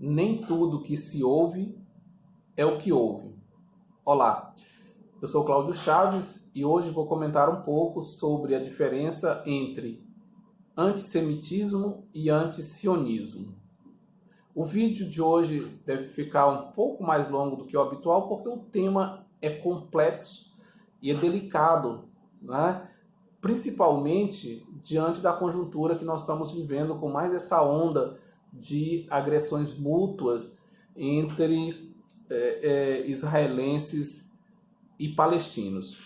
nem tudo que se ouve é o que ouve. Olá, eu sou Cláudio Chaves e hoje vou comentar um pouco sobre a diferença entre antissemitismo e antisionismo. O vídeo de hoje deve ficar um pouco mais longo do que o habitual porque o tema é complexo e é delicado, né? Principalmente diante da conjuntura que nós estamos vivendo com mais essa onda de agressões mútuas entre israelenses e palestinos.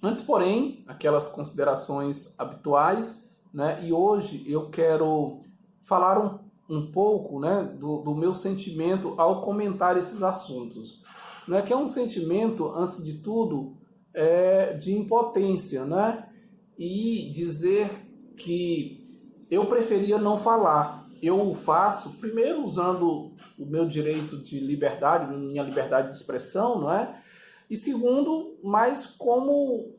Antes, porém, aquelas considerações habituais, né? E hoje eu quero falar um pouco, né, do meu sentimento ao comentar esses assuntos. Né? Que é um sentimento, antes de tudo, de impotência, né? E dizer que eu preferia não falar. Eu o faço, primeiro, usando o meu direito de liberdade, minha liberdade de expressão, não é? E segundo, mais como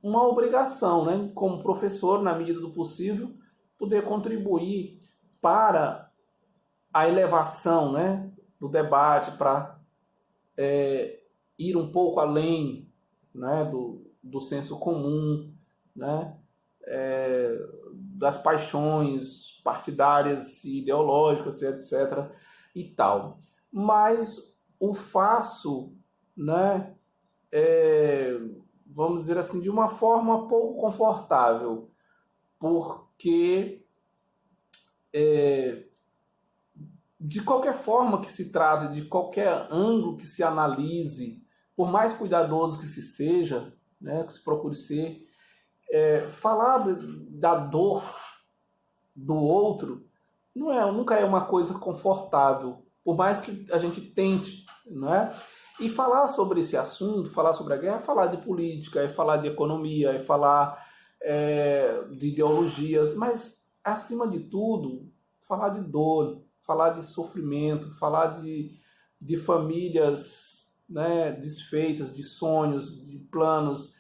uma obrigação, né? Como professor, na medida do possível, poder contribuir para a elevação, né, do debate, para ir um pouco além, né, do senso comum, né, das paixões partidárias e ideológicas, etc. e tal. Mas o faço, né, vamos dizer assim, de uma forma pouco confortável, porque de qualquer forma que se trate, de qualquer ângulo que se analise, por mais cuidadoso que se seja, né, que se procure ser, falar da dor do outro nunca é uma coisa confortável, por mais que a gente tente, né? E falar sobre esse assunto, falar sobre a guerra, é falar de política, é falar de economia, é falar de ideologias, mas, acima de tudo, falar de dor, falar de sofrimento, falar de famílias, né, desfeitas, de sonhos, de planos,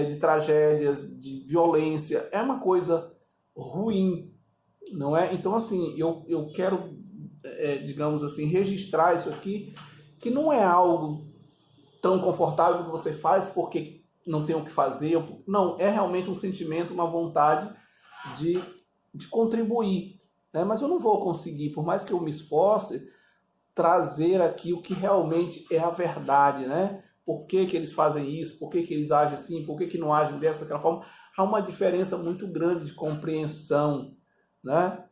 de tragédias, de violência. É uma coisa ruim, não é? Então, assim, eu quero, digamos assim, registrar isso aqui, que não é algo tão confortável que você faz porque não tem o que fazer. Não, é realmente um sentimento, uma vontade de contribuir. Né? Mas eu não vou conseguir, por mais que eu me esforce, trazer aqui o que realmente é a verdade, né? Por que eles fazem isso? Por que eles agem assim? Por que não agem dessa, daquela forma? Há uma diferença muito grande de compreensão, né?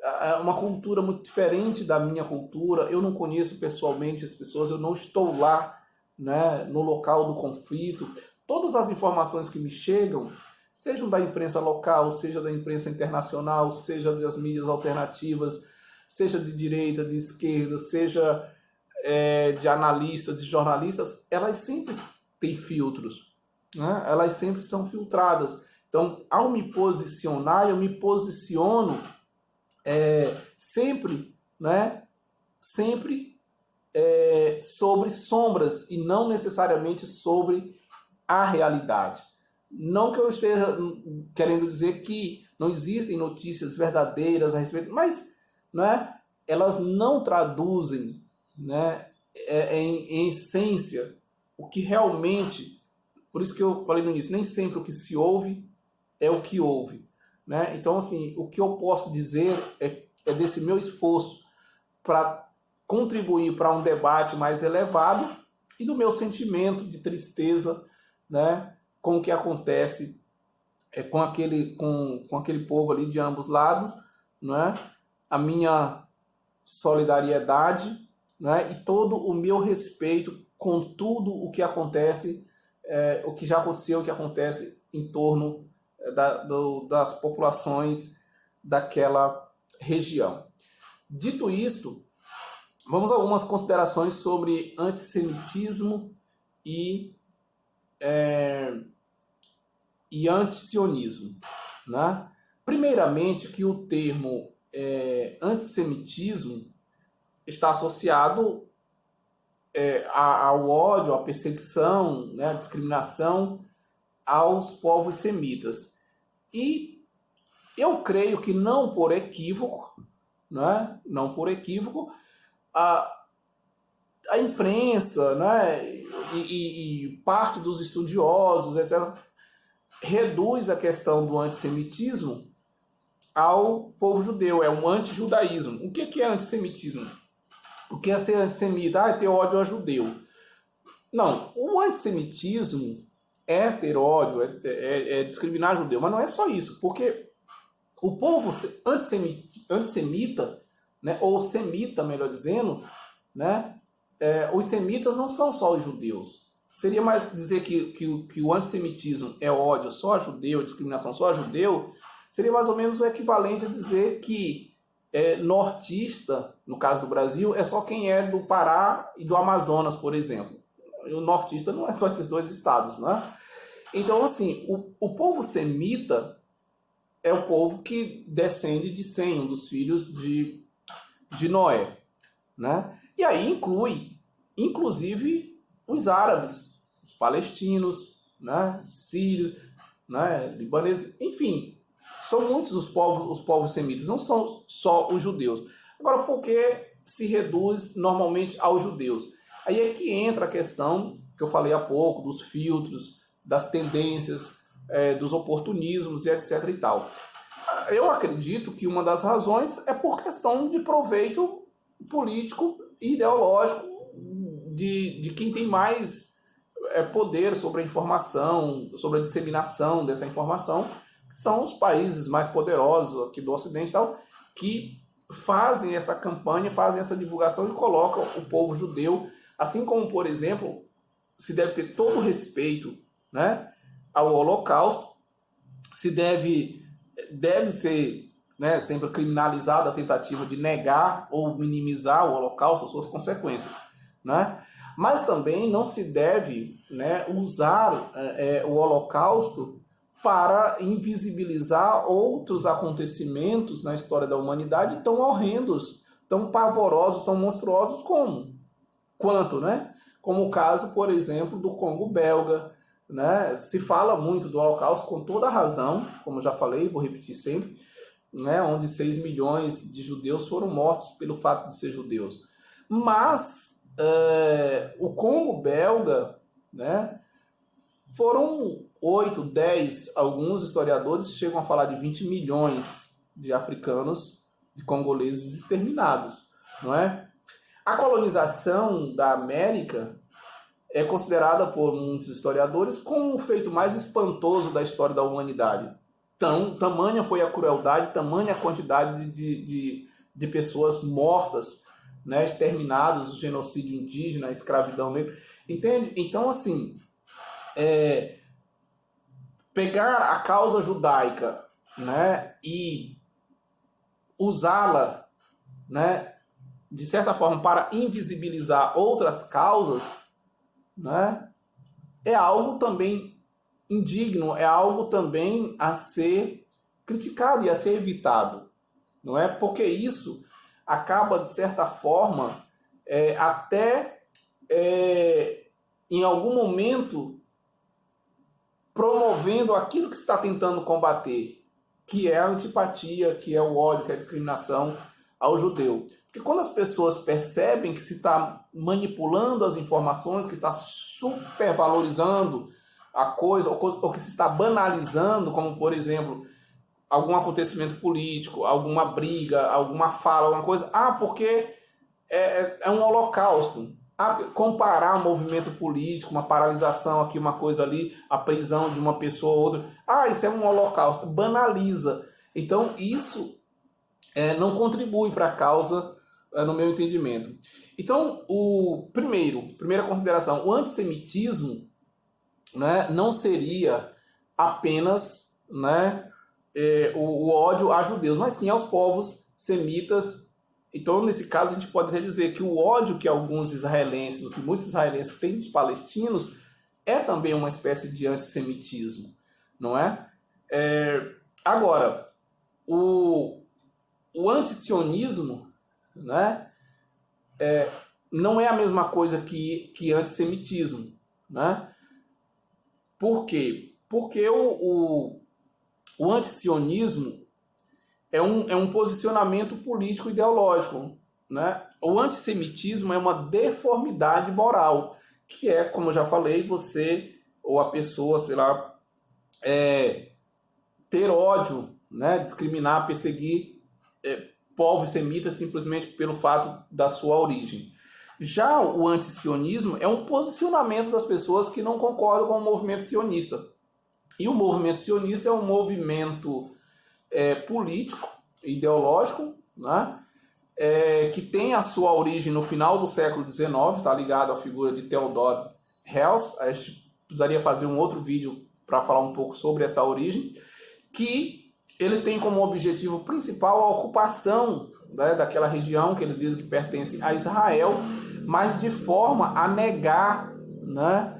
É uma cultura muito diferente da minha cultura. Eu não conheço pessoalmente as pessoas, eu não estou lá, né, no local do conflito. Todas as informações que me chegam, sejam da imprensa local, seja da imprensa internacional, seja das mídias alternativas, seja de direita, de esquerda, seja de analistas, de jornalistas, elas sempre têm filtros, né? Elas sempre são filtradas. Então, ao me posicionar, eu me posiciono sempre, né? Sempre sobre sombras e não necessariamente sobre a realidade. Não que eu esteja querendo dizer que não existem notícias verdadeiras a respeito, mas, né, elas não traduzem, né, em essência o que realmente, por isso que eu falei no início, nem sempre o que se ouve é o que ouve. Né? Então, assim, o que eu posso dizer é desse meu esforço para contribuir para um debate mais elevado e do meu sentimento de tristeza, né, com o que acontece com aquele povo ali de ambos lados, né, a minha solidariedade, né, e todo o meu respeito com tudo o que acontece, o que já aconteceu, o que acontece em torno das populações daquela região. Dito isto, vamos a algumas considerações sobre antissemitismo e antisionismo. Né? Primeiramente, que o termo antissemitismo está associado ao ódio, à perseguição, né, à discriminação aos povos semitas. E eu creio que não por equívoco, né, não por equívoco, a, a imprensa, né, e parte dos estudiosos, etc., reduz a questão do antissemitismo ao povo judeu, é um antijudaísmo. O que é antissemitismo? O que é ser antissemita? Ah, é ter ódio a judeu. Não, o antissemitismo é ter ódio, é discriminar judeu, mas não é só isso, porque o povo antissemita, né, ou semita, melhor dizendo, né, os semitas não são só os judeus. Seria mais dizer que o antissemitismo é ódio só a judeu, discriminação só a judeu, seria mais ou menos o equivalente a dizer que nortista, no caso do Brasil, é só quem é do Pará e do Amazonas, por exemplo. O nortista não é só esses dois estados, né? Então, assim, o povo semita é o povo que descende de Sem, um dos filhos de Noé, né? E aí inclusive, os árabes, os palestinos, né? Sírios, né? Libaneses, enfim, são muitos os povos semitas, não são só os judeus. Agora, por que se reduz normalmente aos judeus? Aí é que entra a questão que eu falei há pouco, dos filtros, das tendências, dos oportunismos e etc. e tal. Eu acredito que uma das razões é por questão de proveito político e ideológico de quem tem mais poder sobre a informação, sobre a disseminação dessa informação, que são os países mais poderosos aqui do Ocidente e tal, que fazem essa campanha, fazem essa divulgação e colocam o povo judeu, assim como, por exemplo, se deve ter todo o respeito, né, ao Holocausto, se deve ser, né, sempre criminalizada a tentativa de negar ou minimizar o Holocausto, suas consequências, né? Mas também não se deve, né, usar o Holocausto para invisibilizar outros acontecimentos na história da humanidade tão horrendos, tão pavorosos, tão monstruosos quanto, né? Como o caso, por exemplo, do Congo belga, né? Se fala muito do Holocausto com toda a razão, como já falei, vou repetir sempre, né? Onde 6 milhões de judeus foram mortos pelo fato de ser judeus. Mas o Congo belga, né? Foram 8, 10, alguns historiadores chegam a falar de 20 milhões de africanos, de congoleses exterminados, não é? A colonização da América é considerada por muitos historiadores como o feito mais espantoso da história da humanidade. Tamanha foi a crueldade, tamanha a quantidade de pessoas mortas, né, exterminadas, o genocídio indígena, a escravidão negra. Entende? Então, assim, pegar a causa judaica, né, e usá-la, né, de certa forma para invisibilizar outras causas, né, é algo também indigno, é algo também a ser criticado e a ser evitado, não é? Porque isso acaba, de certa forma, até em algum momento promovendo aquilo que se está tentando combater, que é a antipatia, que é o ódio, que é a discriminação ao judeu. Porque quando as pessoas percebem que se está manipulando as informações, que está supervalorizando a coisa, ou que se está banalizando, como, por exemplo, algum acontecimento político, alguma briga, alguma fala, alguma coisa, porque é um holocausto. Comparar um movimento político, uma paralisação aqui, uma coisa ali, a prisão de uma pessoa ou outra, isso é um holocausto, banaliza. Então, isso não contribui para a causa, no meu entendimento. Então, primeira consideração, o antissemitismo, né, não seria apenas, né, o ódio a judeus, mas sim aos povos semitas. Então, nesse caso, a gente pode até dizer que o ódio que alguns israelenses, que muitos israelenses têm dos palestinos, é também uma espécie de antissemitismo, não é? Agora, o antisionismo, né, não é a mesma coisa que antissemitismo, né? Por quê? Porque o antisionismo é um posicionamento político ideológico. né? O antissemitismo é uma deformidade moral, que é, como eu já falei, você ou a pessoa, sei lá, ter ódio, né? Discriminar, perseguir povos semitas simplesmente pelo fato da sua origem. Já o antisionismo é um posicionamento das pessoas que não concordam com o movimento sionista. E o movimento sionista é um movimento político, ideológico, né? Que tem a sua origem no final do século XIX, está ligado à figura de Theodor Herzl. A gente precisaria fazer um outro vídeo para falar um pouco sobre essa origem, que eles têm como objetivo principal a ocupação, né, daquela região que eles dizem que pertence a Israel, mas de forma a negar, né,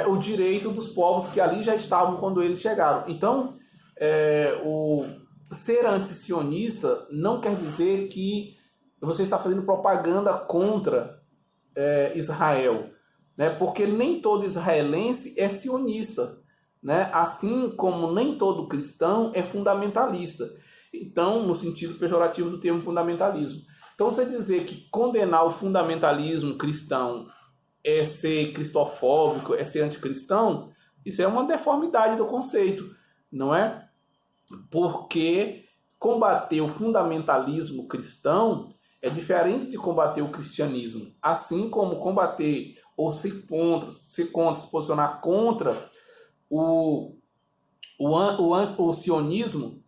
o direito dos povos que ali já estavam quando eles chegaram. Então, o ser antisionista não quer dizer que você está fazendo propaganda contra Israel, né, porque nem todo israelense é sionista, né? Assim como nem todo cristão é fundamentalista. Então, no sentido pejorativo do termo fundamentalismo. Então, você dizer que condenar o fundamentalismo cristão é ser cristofóbico, é ser anticristão, isso é uma deformidade do conceito, não é? Porque combater o fundamentalismo cristão é diferente de combater o cristianismo. Assim como combater ou ser contra, se posicionar contra o sionismo,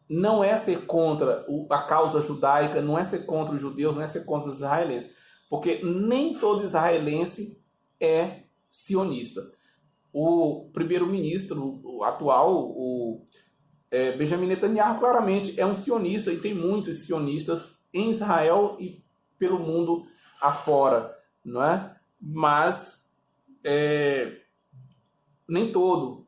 não é ser contra a causa judaica, não é ser contra os judeus, não é ser contra os israelenses, porque nem todo israelense é sionista. O primeiro-ministro atual, o Benjamin Netanyahu, claramente é um sionista, e tem muitos sionistas em Israel e pelo mundo afora, não é? Mas nem todo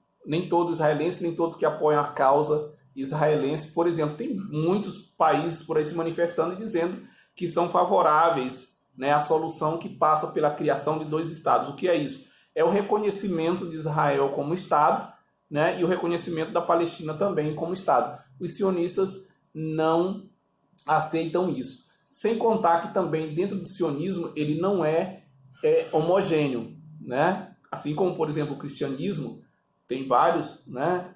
israelense, nem todos que apoiam a causa israelense. Por exemplo, tem muitos países por aí se manifestando e dizendo que são favoráveis, né, à solução que passa pela criação de dois estados. O que é isso? É o reconhecimento de Israel como Estado, né, e o reconhecimento da Palestina também como Estado. Os sionistas não aceitam isso. Sem contar que também dentro do sionismo ele não é homogêneo, né? Assim como, por exemplo, o cristianismo tem vários, né,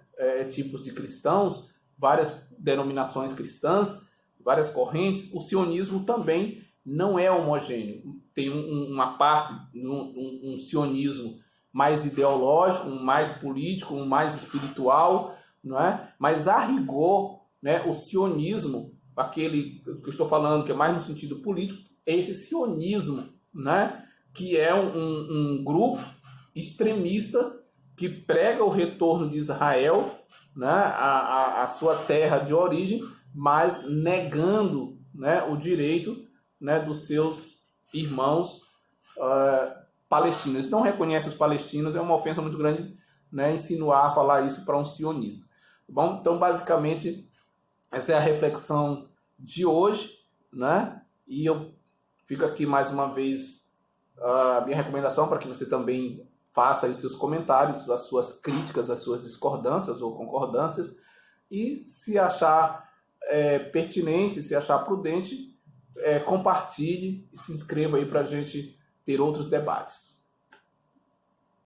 tipos de cristãos, várias denominações cristãs, várias correntes, o sionismo também não é homogêneo. Tem uma parte, um sionismo mais ideológico, um mais político, um mais espiritual, não é? Mas a rigor, né, o sionismo, aquele que eu estou falando que é mais no sentido político, é esse sionismo, né, que é um grupo extremista que prega o retorno de Israel, né, a sua terra de origem, mas negando, né, o direito, né, dos seus irmãos palestinos. Eles não reconhecem os palestinos, é uma ofensa muito grande, né, insinuar, falar isso para um sionista. Tá bom? Então, basicamente, essa é a reflexão de hoje, né? E eu fico aqui mais uma vez a minha recomendação para que você também faça aí os seus comentários, as suas críticas, as suas discordâncias ou concordâncias, e se achar pertinente, se achar prudente, compartilhe e se inscreva aí para a gente ter outros debates.